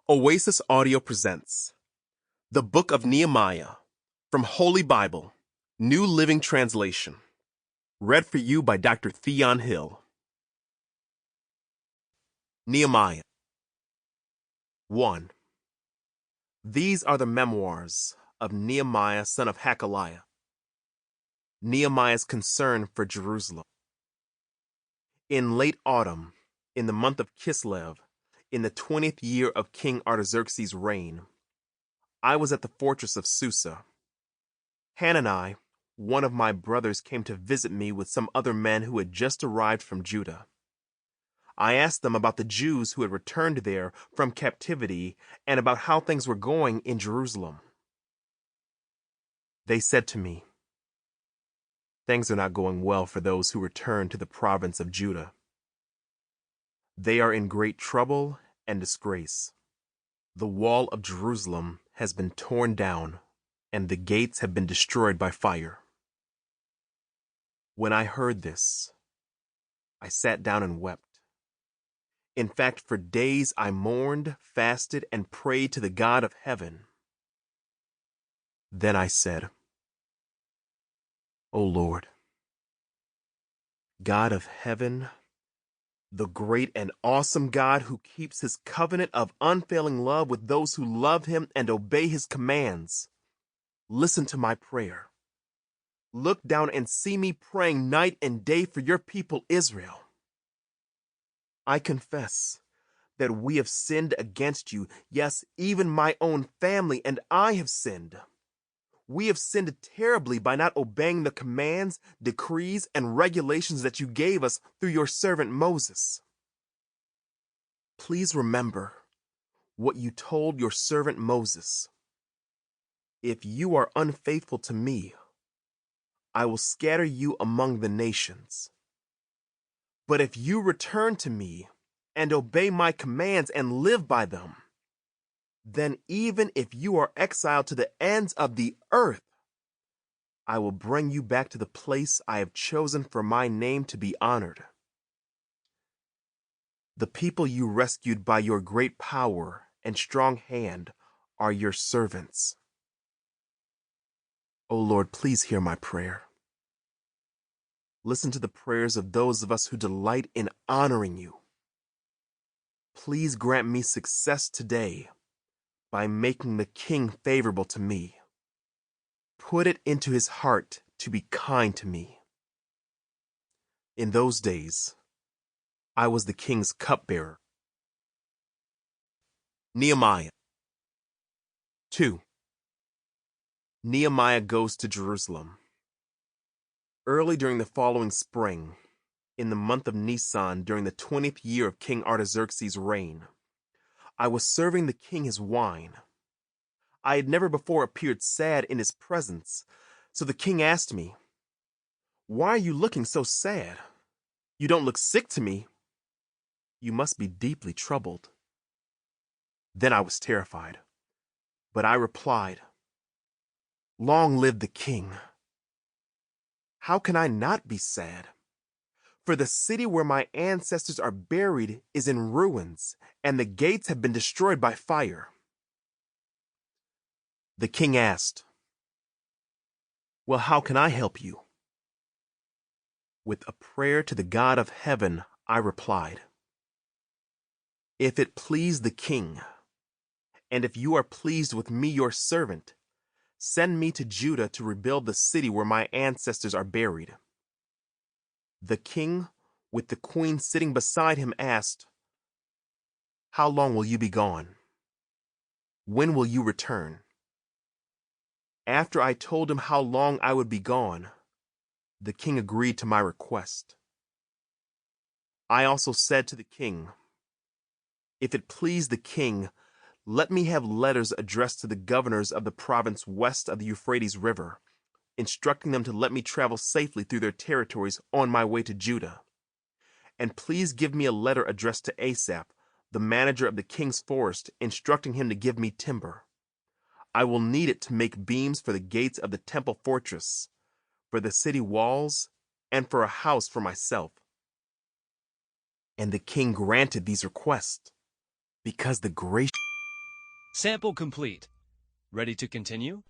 Oasis Audio presents The Book of Nehemiah from Holy Bible, New Living Translation. Read for you by Dr. Theon Hill. Nehemiah 1. These are the memoirs of Nehemiah, son of Hakaliah. Nehemiah's concern for Jerusalem. In late autumn, in the month of Kislev, in the 20th year of King Artaxerxes' reign, I was at the fortress of Susa. Hanani, one of my brothers, came to visit me with some other men who had just arrived from Judah. I asked them about the Jews who had returned there from captivity and about how things were going in Jerusalem. They said to me, "Things are not going well for those who return to the province of Judah. They are in great trouble and disgrace. The wall of Jerusalem has been torn down, and the gates have been destroyed by fire." When I heard this, I sat down and wept. In fact, for days I mourned, fasted, and prayed to the God of heaven. Then I said, "O Lord, God of heaven, the great and awesome God who keeps his covenant of unfailing love with those who love him and obey his commands, listen to my prayer. Look down and see me praying night and day for your people Israel. I confess that we have sinned against you. Yes, even my own family and I have sinned. We have sinned terribly by not obeying the commands, decrees, and regulations that you gave us through your servant Moses. Please remember what you told your servant Moses. If you are unfaithful to me, I will scatter you among the nations. But if you return to me and obey my commands and live by them, then even if you are exiled to the ends of the earth, I will bring you back to the place I have chosen for my name to be honored. The people you rescued by your great power and strong hand are your servants. O Lord, please hear my prayer. Listen to the prayers of those of us who delight in honoring you. Please grant me success today by making the king favorable to me. Put it into his heart to be kind to me." In those days, I was the king's cupbearer. Nehemiah 2. Nehemiah goes to Jerusalem. Early during the following spring, in the month of Nisan, during the 20th year of King Artaxerxes' reign, I was serving the king his wine. I had never before appeared sad in his presence, so the king asked me, "Why are you looking so sad? You don't look sick to me. You must be deeply troubled." Then I was terrified, but I replied, "Long live the king! How can I not be sad? For the city where my ancestors are buried is in ruins, and the gates have been destroyed by fire." The king asked, "Well, how can I help you?" With a prayer to the God of heaven, I replied, "If it please the king, and if you are pleased with me, your servant, send me to Judah to rebuild the city where my ancestors are buried." The king, with the queen sitting beside him, asked, "How long will you be gone? When will you return?" After I told him how long I would be gone, the king agreed to my request. I also said to the king, "If it please the king, let me have letters addressed to the governors of the province west of the Euphrates River, instructing them to let me travel safely through their territories on my way to Judah. And please give me a letter addressed to Asaph, the manager of the king's forest, instructing him to give me timber. I will need it to make beams for the gates of the temple fortress, for the city walls, and for a house for myself." And the king granted these requests, because the gracious Sample complete. Ready to continue?